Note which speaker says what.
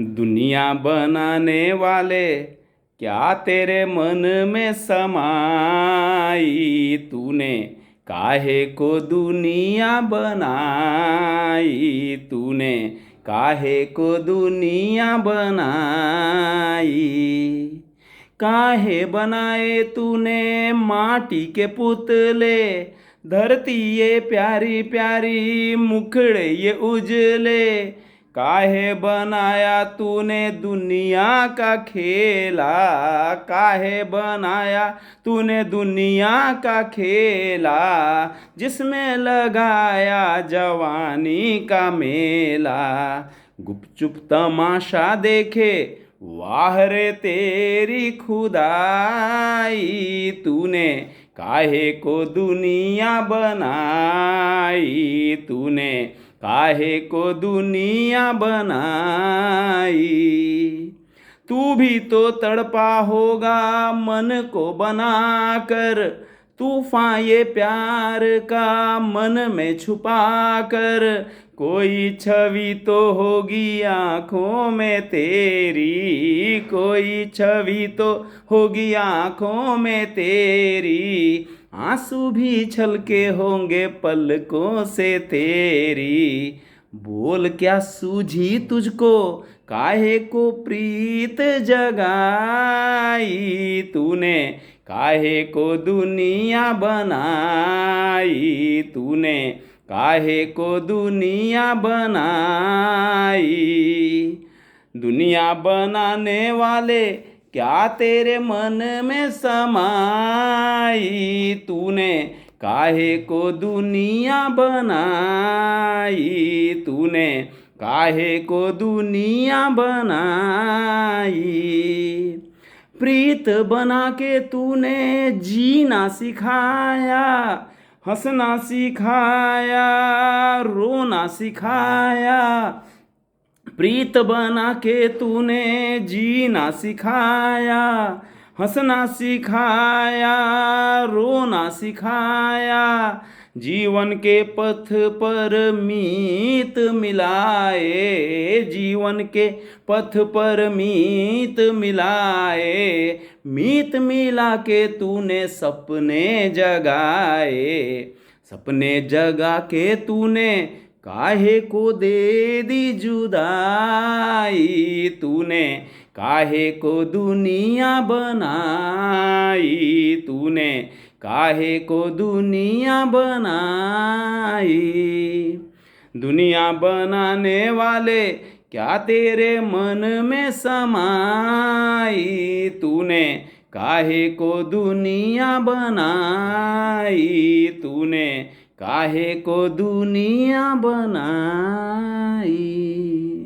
Speaker 1: दुनिया बनाने वाले क्या तेरे मन में समाई तूने, काहे को दुनिया बनाई तूने, काहे को दुनिया बनाई। काहे बनाए तूने माटी के पुतले, धरती ये प्यारी प्यारी मुखड़े ये उजले। काहे बनाया तूने दुनिया का खेला, काहे बनाया तूने दुनिया का खेला, जिसमें लगाया जवानी का मेला। गुपचुप तमाशा देखे वाह रे तेरी खुदाई तूने, काहे को दुनिया बनाई तूने, काहे को दुनिया बनाई। तू भी तो तड़पा होगा मन को बनाकर, तूफान ये प्यार का मन में छुपा कर। कोई छवि तो होगी आँखों में तेरी, कोई छवि तो होगी आँखों में तेरी, आंसू भी छलके होंगे पलकों से तेरी। बोल क्या सूझी तुझको, काहे को प्रीत जगाई तूने, काहे को दुनिया बनाई तूने, काहे को दुनिया बनाई। दुनिया बनाने वाले क्या तेरे मन में समाई तूने, काहे को दुनिया बनाई तूने, काहे को दुनिया बनाई। प्रीत बना के तूने जीना सिखाया, हंसना सिखाया, रोना सिखाया। प्रीत बना के तूने जीना सिखाया, हंसना सिखाया, रोना सिखाया। जीवन के पथ पर मीत मिलाए, जीवन के पथ पर मीत मिलाए। मीत मिला के तूने सपने जगाए, सपने जगा के तूने काहे को दे दी जुदाई तूने, काहे को दुनिया बनाई तूने, काहे को दुनिया बनाई। दुनिया बनाने वाले क्या तेरे मन में समाई तूने, काहे को दुनिया बनाई तूने, काहे को दुनिया बनाई।